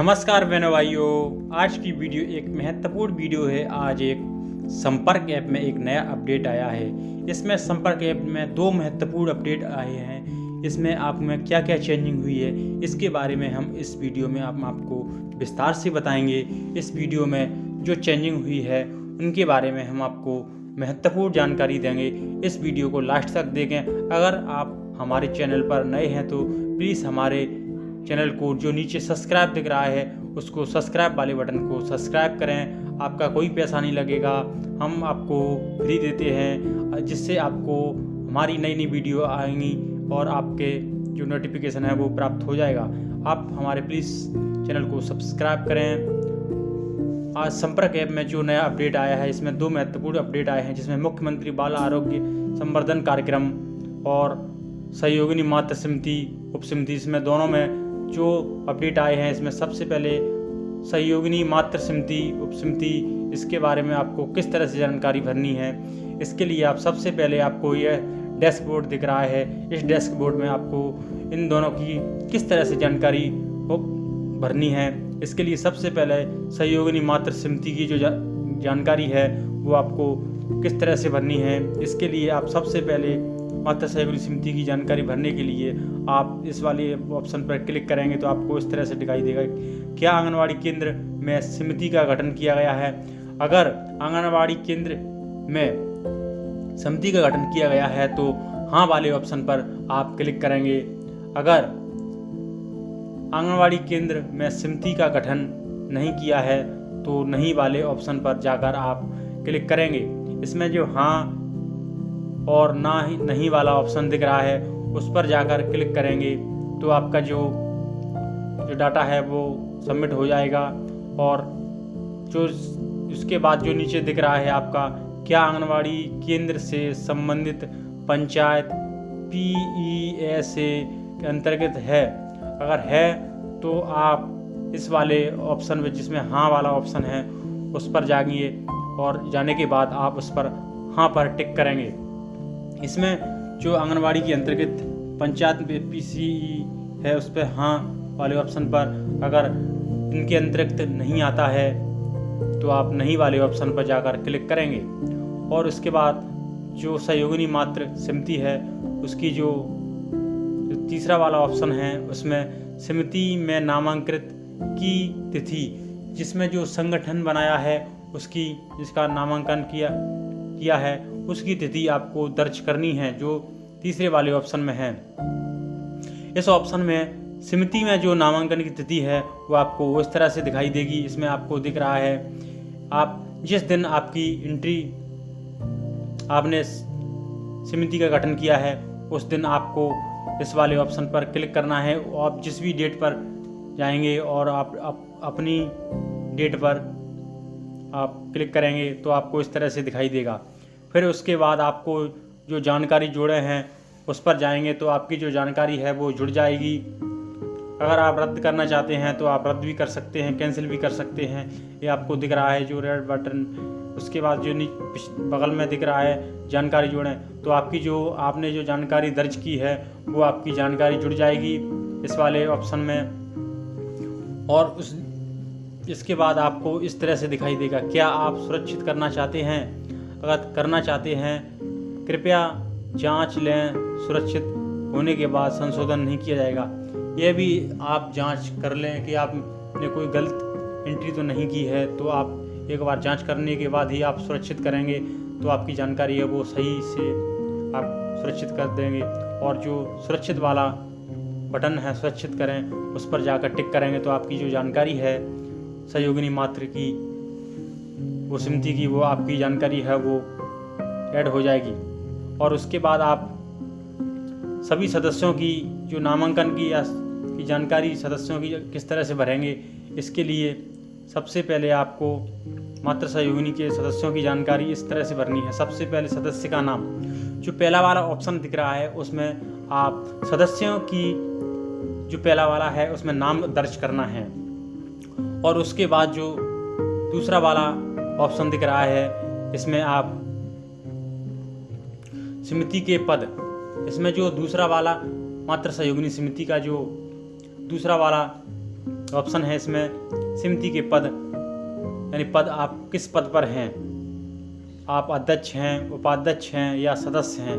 नमस्कार बहनों भाइयों, आज की वीडियो एक महत्वपूर्ण वीडियो है। आज एक संपर्क ऐप में एक नया अपडेट आया है। इसमें संपर्क ऐप में दो महत्वपूर्ण अपडेट आए हैं। इसमें आप में क्या क्या चेंजिंग हुई है इसके बारे में हम इस वीडियो में आपको विस्तार से बताएंगे। इस वीडियो में जो चेंजिंग हुई है उनके बारे में हम आपको महत्वपूर्ण जानकारी देंगे। इस वीडियो को लास्ट तक देखें। अगर आप हमारे चैनल पर नए हैं तो प्लीज़ हमारे चैनल को जो नीचे सब्सक्राइब दिख रहा है उसको सब्सक्राइब वाले बटन को सब्सक्राइब करें। आपका कोई पैसा नहीं लगेगा, हम आपको फ्री देते हैं, जिससे आपको हमारी नई नई वीडियो आएंगी और आपके जो नोटिफिकेशन है वो प्राप्त हो जाएगा। आप हमारे प्लीज़ चैनल को सब्सक्राइब करें। आज संपर्क ऐप में जो नया अपडेट आया है इसमें दो महत्वपूर्ण अपडेट आए हैं, जिसमें मुख्यमंत्री बाल आरोग्य संवर्धन कार्यक्रम और सहयोगिनी मातृ समिति उप समिति, इसमें दोनों में जो अपडेट आए हैं इसमें सबसे पहले सहयोगिनी मातृ समिति उप समिति, इसके बारे में आपको किस तरह से जानकारी भरनी है। इसके लिए आप सबसे पहले आपको यह डैशबोर्ड दिख रहा है, इस डैशबोर्ड में आपको इन दोनों की किस तरह से जानकारी को भरनी है। इसके लिए सबसे पहले सहयोगिनी मातृ समिति की जो जानकारी है वो आपको किस तरह से भरनी है। इसके लिए आप सबसे पहले मातृ सहयोगिनी समिति की जानकारी भरने के लिए आप इस वाले ऑप्शन पर क्लिक करेंगे तो आपको इस तरह से दिखाई देगा, क्या आंगनवाड़ी केंद्र में समिति का गठन किया गया है। अगर आंगनवाड़ी केंद्र में समिति का गठन किया गया है तो हाँ वाले ऑप्शन पर आप क्लिक करेंगे। अगर आंगनवाड़ी केंद्र में समिति का गठन नहीं किया है तो नहीं वाले ऑप्शन पर जाकर आप क्लिक करेंगे। इसमें जो हाँ और ना ही नहीं वाला ऑप्शन दिख रहा है उस पर जाकर क्लिक करेंगे तो आपका जो डाटा है वो सबमिट हो जाएगा। और जो उसके बाद जो नीचे दिख रहा है आपका, क्या आंगनवाड़ी केंद्र से संबंधित पंचायत PESA के अंतर्गत है। अगर है तो आप इस वाले ऑप्शन में जिसमें हाँ वाला ऑप्शन है उस पर जाएंगे और जाने के बाद आप उस पर हाँ पर टिक करेंगे। इसमें जो आंगनवाड़ी के अंतर्गत पंचायत PCE है उस पर हाँ वाले ऑप्शन पर, अगर इनके अंतर्गत नहीं आता है तो आप नहीं वाले ऑप्शन पर जाकर क्लिक करेंगे। और उसके बाद जो सहयोगिनी मातृ समिति है उसकी जो तीसरा वाला ऑप्शन है उसमें समिति में नामांकित की तिथि, जिसमें जो संगठन बनाया है उसकी जिसका नामांकन किया है उसकी तिथि आपको दर्ज करनी है, जो तीसरे वाले ऑप्शन में है। इस ऑप्शन में समिति में जो नामांकन की तिथि है वो आपको इस तरह से दिखाई देगी। इसमें आपको दिख रहा है आप जिस दिन आपकी एंट्री आपने समिति का गठन किया है उस दिन आपको इस वाले ऑप्शन पर क्लिक करना है। आप जिस भी डेट पर जाएंगे और आप अपनी डेट पर आप क्लिक करेंगे तो आपको इस तरह से दिखाई देगा। फिर उसके बाद आपको जो जानकारी जोड़े हैं उस पर जाएंगे तो आपकी जो जानकारी है वो जुड़ जाएगी। अगर आप रद्द करना चाहते हैं तो आप रद्द भी कर सकते हैं, कैंसिल भी कर सकते हैं। ये आपको दिख रहा है जो रेड बटन। उसके बाद जो बगल में दिख रहा है जानकारी जोड़ें, तो आपकी जो आपने जो जानकारी दर्ज की है वो आपकी जानकारी जुड़ जाएगी इस वाले ऑप्शन में। और इसके बाद आपको इस तरह से दिखाई देगा, क्या आप सुरक्षित करना चाहते हैं। अगर करना चाहते हैं कृपया जांच लें, सुरक्षित होने के बाद संशोधन नहीं किया जाएगा। यह भी आप जांच कर लें कि आपने कोई गलत एंट्री तो नहीं की है, तो आप एक बार जांच करने के बाद ही आप सुरक्षित करेंगे तो आपकी जानकारी है वो सही से आप सुरक्षित कर देंगे। और जो सुरक्षित वाला बटन है सुरक्षित करें उस पर जाकर टिक करेंगे तो आपकी जो जानकारी है सहयोगिनी मातृ की वो समिति की वो आपकी जानकारी है वो ऐड हो जाएगी। और उसके बाद आप सभी सदस्यों की जो नामांकन की जानकारी सदस्यों की किस तरह से भरेंगे, इसके लिए सबसे पहले आपको मातृ सहयोगिनी के सदस्यों की जानकारी इस तरह से भरनी है। सबसे पहले सदस्य का नाम, जो पहला वाला ऑप्शन दिख रहा है उसमें आप सदस्यों की जो पहला वाला है उसमें नाम दर्ज करना है। और उसके बाद जो दूसरा वाला ऑप्शन दिख रहा है इसमें आप समिति के पद, इसमें जो दूसरा वाला मातृ सहयोगिनी समिति का जो दूसरा वाला ऑप्शन है इसमें समिति के पद, यानी पद आप किस पद पर हैं, आप अध्यक्ष हैं, उपाध्यक्ष हैं या सदस्य हैं।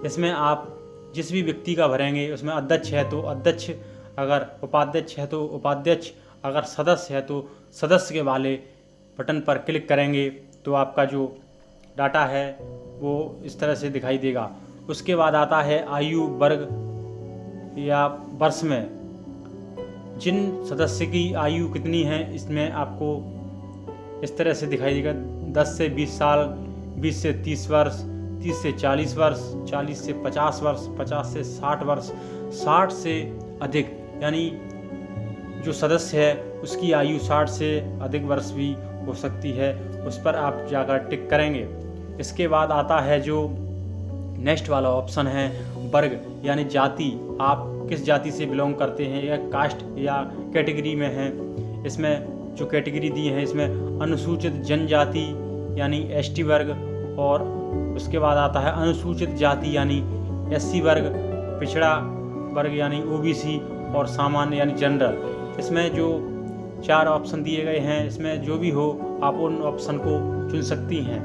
इसमें आप जिस भी व्यक्ति का भरेंगे उसमें अध्यक्ष है तो अध्यक्ष, अगर उपाध्यक्ष है तो उपाध्यक्ष, अगर सदस्य है तो सदस्य के वाले बटन पर क्लिक करेंगे तो आपका जो डाटा है वो इस तरह से दिखाई देगा। उसके बाद आता है आयु वर्ग या वर्ष में जिन सदस्य की आयु कितनी है, इसमें आपको इस तरह से दिखाई देगा 10 से 20 साल, 20 से 30 वर्ष, 30 से 40 वर्ष, 40 से 50 वर्ष, 50 से 60 वर्ष, 60 से अधिक, यानी जो सदस्य है उसकी आयु 60 से अधिक वर्ष भी हो सकती है। उस पर आप जाकर टिक करेंगे। इसके बाद आता है जो नेक्स्ट वाला ऑप्शन है वर्ग, यानी जाति, आप किस जाति से बिलोंग करते हैं या कास्ट या कैटेगरी में हैं। इसमें जो कैटेगरी दी है इसमें अनुसूचित जनजाति यानी एसटी वर्ग, और उसके बाद आता है अनुसूचित जाति यानी एससी वर्ग, पिछड़ा वर्ग यानी ओबीसी, और सामान्य यानी जनरल। इसमें जो 4 ऑप्शन दिए गए हैं इसमें जो भी हो आप उन ऑप्शन को चुन सकती हैं।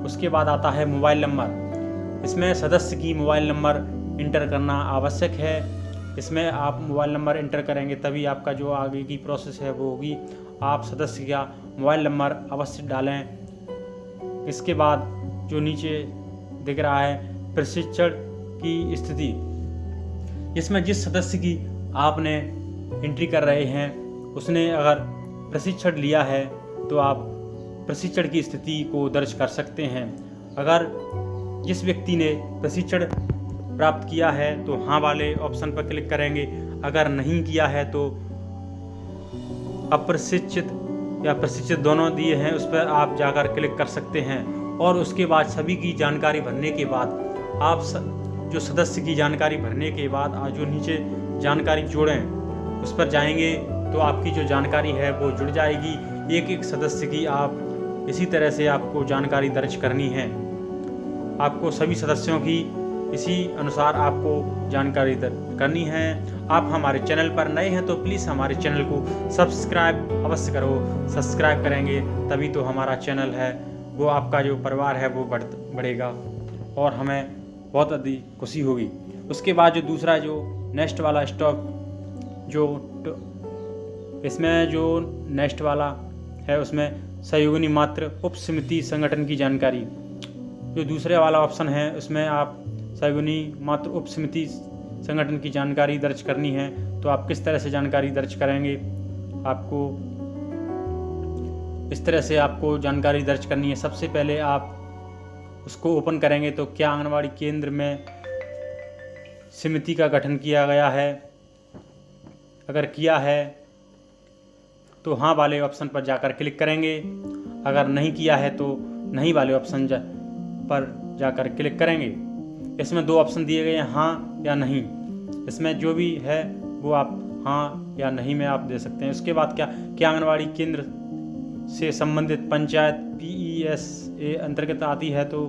उसके बाद आता है मोबाइल नंबर। इसमें सदस्य की मोबाइल नंबर इंटर करना आवश्यक है। इसमें आप मोबाइल नंबर इंटर करेंगे तभी आपका जो आगे की प्रोसेस है वो होगी। आप सदस्य का मोबाइल नंबर अवश्य डालें। इसके बाद जो नीचे दिख रहा है प्रशिक्षण की स्थिति, इसमें जिस सदस्य की आपने एंट्री कर रहे हैं उसने अगर प्रशिक्षण लिया है तो आप प्रशिक्षण की स्थिति को दर्ज कर सकते हैं। अगर जिस व्यक्ति ने प्रशिक्षण प्राप्त किया है तो हाँ वाले ऑप्शन पर क्लिक करेंगे, अगर नहीं किया है तो अप्रशिक्षित या प्रशिक्षित दोनों दिए हैं उस पर आप जाकर क्लिक कर सकते हैं। और उसके बाद सभी की जानकारी भरने के बाद आप जो सदस्य की जानकारी भरने के बाद जो नीचे जानकारी जोड़ें उस पर जाएंगे तो आपकी जो जानकारी है वो जुड़ जाएगी। एक एक सदस्य की आप इसी तरह से आपको जानकारी दर्ज करनी है। आपको सभी सदस्यों की इसी अनुसार आपको जानकारी दर्ज करनी है। आप हमारे चैनल पर नए हैं तो प्लीज़ हमारे चैनल को सब्सक्राइब अवश्य करो। सब्सक्राइब करेंगे तभी तो हमारा चैनल है वो आपका जो परिवार है वो बढ़ेगा और हमें बहुत अधिक खुशी होगी। उसके बाद जो दूसरा जो नेक्स्ट वाला स्टॉप जो इसमें जो नेक्स्ट वाला है उसमें सहयोगी मात्र उप समिति संगठन की जानकारी। जो दूसरे वाला ऑप्शन है उसमें आप सहयोगी मात्र उप समिति संगठन की जानकारी दर्ज करनी है। तो आप किस तरह से जानकारी दर्ज करेंगे, आपको इस तरह से आपको जानकारी दर्ज करनी है। सबसे पहले आप उसको ओपन करेंगे तो क्या आंगनवाड़ी केंद्र में समिति का गठन किया गया है, अगर किया है तो हाँ वाले ऑप्शन पर जाकर क्लिक करेंगे, अगर नहीं किया है तो नहीं वाले ऑप्शन पर जाकर क्लिक करेंगे। इसमें 2 ऑप्शन दिए गए हैं हाँ या नहीं। इसमें जो भी है वो आप हाँ या नहीं में आप दे सकते हैं। उसके बाद क्या आंगनवाड़ी केंद्र से संबंधित पंचायत PESA अंतर्गत आती है, तो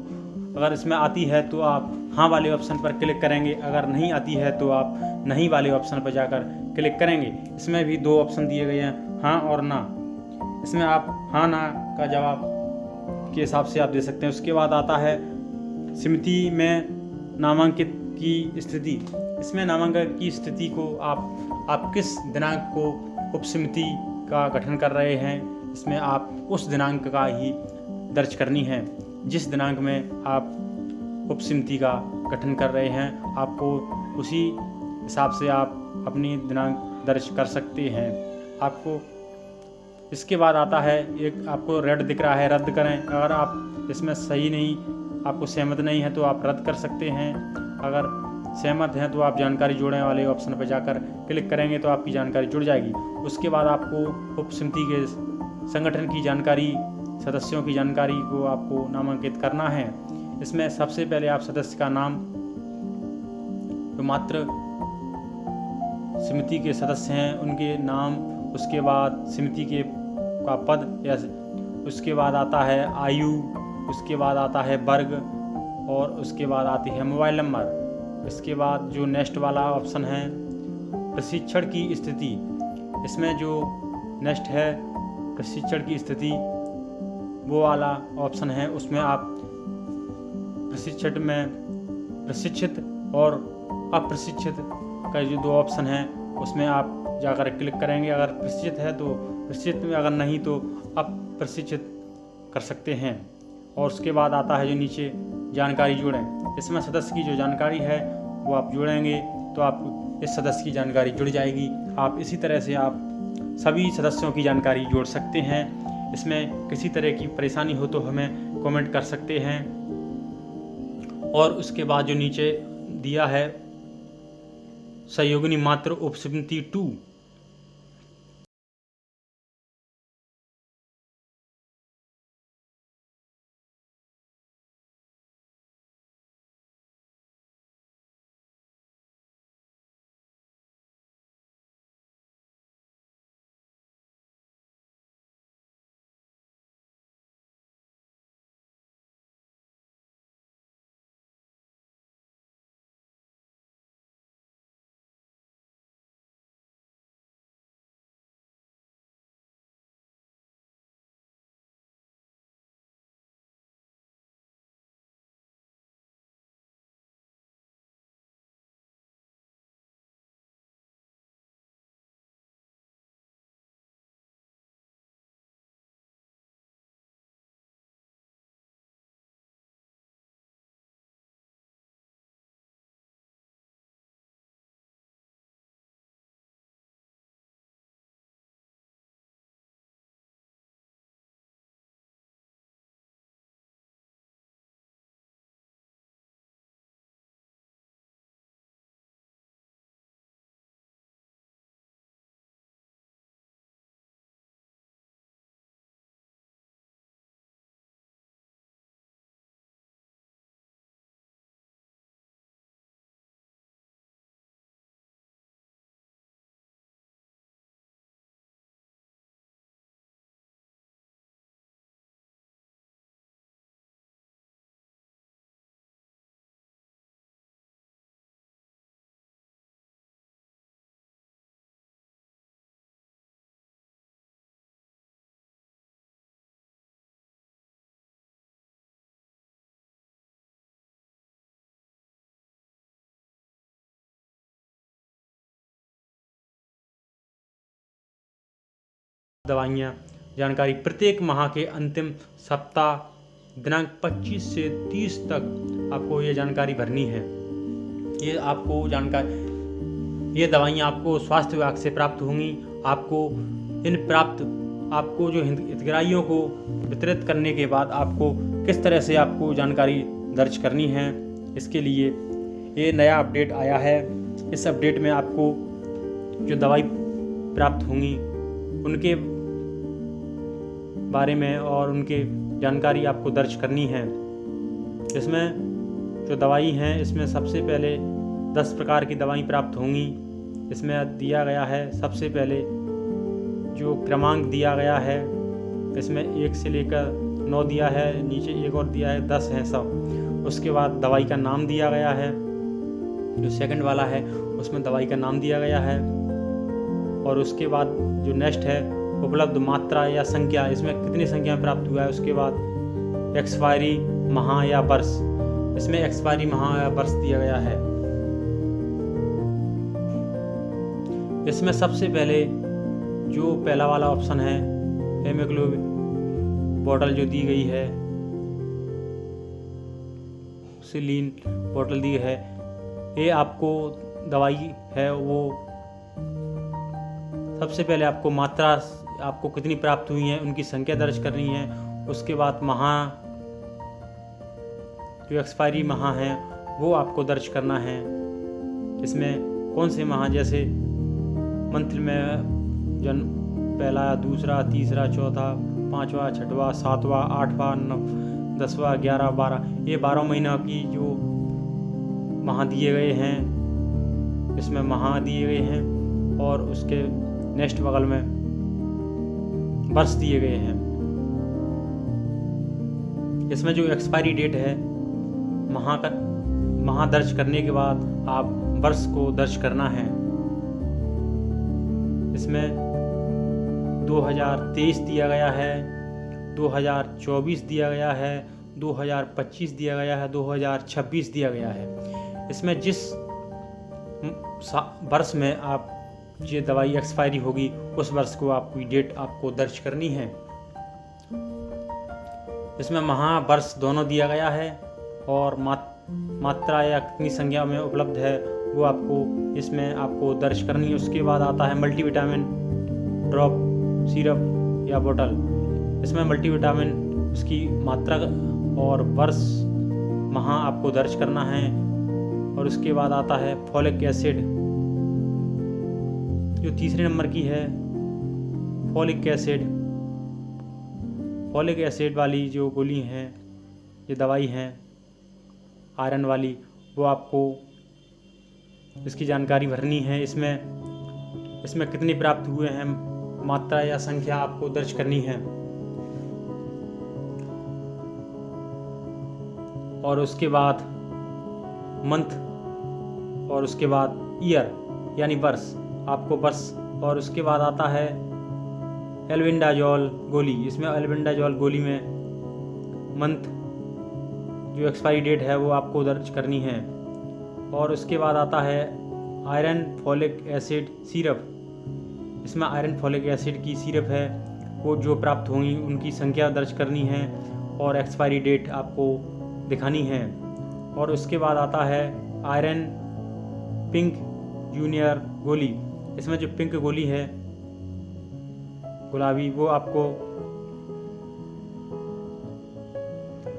अगर इसमें आती है तो आप हाँ वाले ऑप्शन पर क्लिक करेंगे, अगर नहीं आती है तो आप नहीं वाले ऑप्शन पर जाकर क्लिक करेंगे। इसमें भी 2 ऑप्शन दिए गए हैं हाँ और ना। इसमें आप हाँ ना का जवाब के हिसाब से आप दे सकते हैं। उसके बाद आता है समिति में नामांकित की स्थिति। इसमें नामांकन की स्थिति को आप किस दिनांक को उप समिति का गठन कर रहे हैं, इसमें आप उस दिनांक का ही दर्ज करनी है। जिस दिनांक में आप उप समिति का गठन कर रहे हैं आपको उसी हिसाब से आप अपनी दिनांक दर्ज कर सकते हैं। आपको इसके बाद आता है एक आपको रेड दिख रहा है, रद्द करें। अगर आप इसमें सही नहीं, आपको सहमत नहीं है तो आप रद्द कर सकते हैं। अगर सहमत हैं तो आप जानकारी जोड़ने वाले ऑप्शन पर जाकर क्लिक करेंगे तो आपकी जानकारी जुड़ जाएगी। उसके बाद आपको उप समिति के संगठन की जानकारी, सदस्यों की जानकारी को आपको नामांकित करना है। इसमें सबसे पहले आप सदस्य का नाम, जो मात्र समिति के सदस्य हैं उनके नाम, उसके बाद समिति के का पद, या उसके बाद आता है आयु, उसके बाद आता है वर्ग और उसके बाद आती है मोबाइल नंबर। इसके बाद जो नेक्स्ट वाला ऑप्शन है प्रशिक्षण की स्थिति। इसमें जो नेक्स्ट है प्रशिक्षण की स्थिति, वो वाला ऑप्शन है, उसमें आप प्रशिक्षण में प्रशिक्षित और अप्रशिक्षित का जो 2 ऑप्शन हैं उसमें आप जाकर क्लिक करेंगे। अगर प्रशिक्षित है तो प्रशिक्षित में, अगर नहीं तो अप्रशिक्षित कर सकते हैं। और उसके बाद आता है जो नीचे जानकारी जोड़ें। इसमें सदस्य की जो जानकारी है वो आप जोड़ेंगे तो आप इस सदस्य की जानकारी जुड़ जाएगी। आप इसी तरह से आप सभी सदस्यों की जानकारी जोड़ सकते हैं। इसमें किसी तरह की परेशानी हो तो हमें कमेंट कर सकते हैं। और उसके बाद जो नीचे दिया है सहयोगिनी मात्र उपसमिति 2, दवाइयाँ जानकारी प्रत्येक माह के अंतिम सप्ताह दिनांक 25 से 30 तक आपको ये जानकारी भरनी है। ये आपको जानकारी, ये दवाइयाँ आपको स्वास्थ्य विभाग से प्राप्त होंगी। आपको जो हितग्राहियों को वितरित करने के बाद आपको किस तरह से आपको जानकारी दर्ज करनी है, इसके लिए ये नया अपडेट आया है। इस अपडेट में आपको जो दवाई प्राप्त होंगी उनके बारे में और उनके जानकारी आपको दर्ज करनी है। इसमें जो दवाई हैं, इसमें सबसे पहले 10 प्रकार की दवाई प्राप्त होंगी। इसमें दिया गया है सबसे पहले जो क्रमांक दिया गया है, इसमें 1 से लेकर 9 दिया है, नीचे एक और दिया है, 10 हैं सब। उसके बाद दवाई का नाम दिया गया है। जो सेकंड वाला है उसमें दवाई का नाम दिया गया है। और उसके बाद जो नेक्स्ट है उपलब्ध मात्रा या संख्या, इसमें कितनी संख्या में प्राप्त हुआ है। उसके बाद एक्सपायरी माह या वर्ष, इसमें एक्सपायरी माह या वर्ष दिया गया है। इसमें सबसे पहले जो पहला वाला ऑप्शन है हेमोग्लोबिन बोतल जो दी गई है, सिलीन बोतल दी है, ये आपको दवाई है वो सबसे पहले आपको मात्रा आपको कितनी प्राप्त हुई है उनकी संख्या दर्ज करनी है। उसके बाद माह, जो एक्सपायरी माह है वो आपको दर्ज करना है। इसमें कौन से माह, जैसे मंथ में पहला, दूसरा, तीसरा, चौथा, 5वां, 6वां, 7वां, 8वां, 9, 10वां, 11, 12, ये 12 महीना की जो माह दिए गए हैं, इसमें माह दिए गए हैं। और उसके नेक्स्ट बगल में वर्ष दिए गए हैं। इसमें जो एक्सपायरी डेट है, माह दर्ज करने के बाद आप वर्ष को दर्ज करना है। इसमें 2023 दिया गया है, 2024 दिया गया है, 2025 दिया गया है, 2026 दिया गया है। इसमें जिस वर्ष में आप ये दवाई एक्सपायरी होगी उस वर्ष को आपकी डेट आपको दर्ज करनी है। इसमें माह वर्ष दोनों दिया गया है और मात्रा या कितनी संख्या में उपलब्ध है वो आपको इसमें आपको दर्ज करनी है। उसके बाद आता है मल्टीविटामिन ड्रॉप, सिरप या बोतल। इसमें मल्टीविटामिन उसकी मात्रा और वर्ष माह आपको दर्ज करना है। और उसके बाद आता है फॉलिक एसिड, जो तीसरे नंबर की है फॉलिक एसिड। फॉलिक एसिड वाली जो गोली हैं, ये दवाई हैं आयरन वाली, वो आपको इसकी जानकारी भरनी है। इसमें कितने प्राप्त हुए हैं, मात्रा या संख्या आपको दर्ज करनी है। और उसके बाद मंथ और उसके बाद ईयर यानी वर्ष, आपको वर्ष। और उसके बाद आता है एल्बेंडाजोल गोली। इसमें एल्बेंडाजोल गोली में मंथ जो एक्सपायरी डेट है वो आपको दर्ज करनी है। और उसके बाद आता है आयरन फॉलिक एसिड सिरप। इसमें आयरन फॉलिक एसिड की सिरप है, वो जो प्राप्त होंगी उनकी संख्या दर्ज करनी है और एक्सपायरी डेट आपको दिखानी है। और उसके बाद आता है आयरन पिंक जूनियर गोली। इसमें जो पिंक गोली है गुलाबी, वो आपको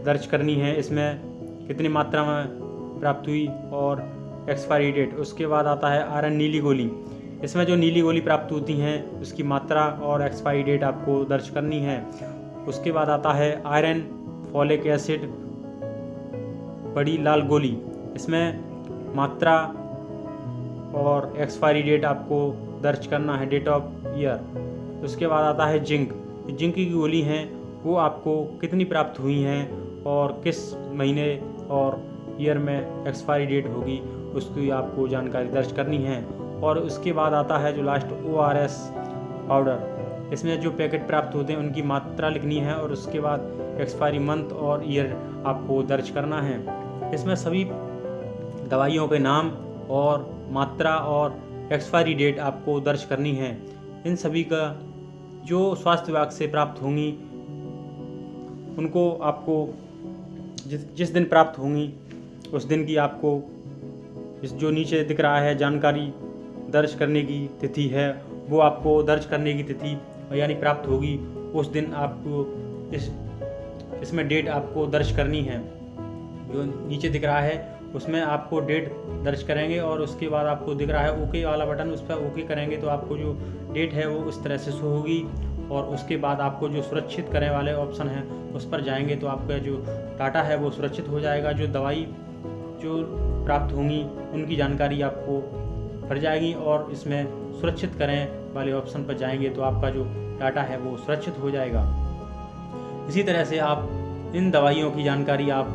दर्ज करनी है। इसमें कितनी मात्रा में प्राप्त हुई और एक्सपायरी डेट। उसके बाद आता है आयरन नीली गोली। इसमें जो नीली गोली प्राप्त होती हैं उसकी मात्रा और एक्सपायरी डेट आपको दर्ज करनी है। उसके बाद आता है आयरन फॉलिक एसिड बड़ी लाल गोली। इसमें मात्रा और एक्सपायरी डेट आपको दर्ज करना है, डेट ऑफ ईयर। उसके बाद आता है जिंक। जिंक की गोली हैं, वो आपको कितनी प्राप्त हुई हैं और किस महीने और ईयर में एक्सपायरी डेट होगी उसकी आपको जानकारी दर्ज करनी है। और उसके बाद आता है जो लास्ट ORS पाउडर। इसमें जो पैकेट प्राप्त होते हैं उनकी मात्रा लिखनी है और उसके बाद एक्सपायरी मंथ और ईयर आपको दर्ज करना है। इसमें सभी दवाइयों के नाम और मात्रा और एक्सपायरी डेट आपको दर्ज करनी है। इन सभी का जो स्वास्थ्य विभाग से प्राप्त होंगी उनको आपको जिस दिन प्राप्त होंगी उस दिन की आपको इस जो नीचे दिख रहा है जानकारी दर्ज करने की तिथि है, वो आपको दर्ज करने की तिथि यानी प्राप्त होगी उस दिन आपको इसमें डेट आपको दर्ज करनी है। जो नीचे दिख रहा है उसमें आपको डेट दर्ज करेंगे और उसके बाद आपको दिख रहा है ओके वाला बटन, उस पर ओके करेंगे तो आपको जो डेट है वो उस तरह से शो होगी। और उसके बाद आपको जो सुरक्षित करने वाले ऑप्शन हैं उस पर जाएंगे तो आपका जो डाटा है वो सुरक्षित हो जाएगा। जो दवाई जो प्राप्त होंगी उनकी जानकारी आपको भर जाएगी और इसमें सुरक्षित करें वाले ऑप्शन पर जाएंगे तो आपका जो डाटा है वो सुरक्षित हो जाएगा। इसी तरह से आप इन दवाइयों की जानकारी आप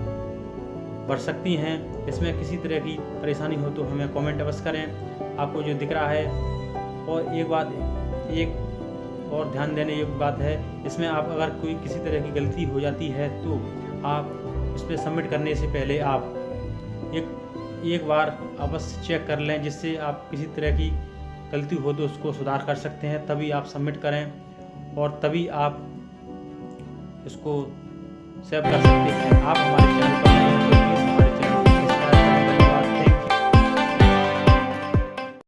भर सकती हैं। इसमें किसी तरह की परेशानी हो तो हमें कमेंट अवश्य करें। आपको जो दिख रहा है और एक और ध्यान देने योग्य बात है, इसमें आप अगर कोई किसी तरह की गलती हो जाती है तो आप इस पर सबमिट करने से पहले आप एक बार अवश्य चेक कर लें, जिससे आप किसी तरह की गलती हो तो उसको सुधार कर सकते हैं। तभी आप सबमिट करें और तभी आप इसको सेव कर सकते हैं। आप हमारे चैनल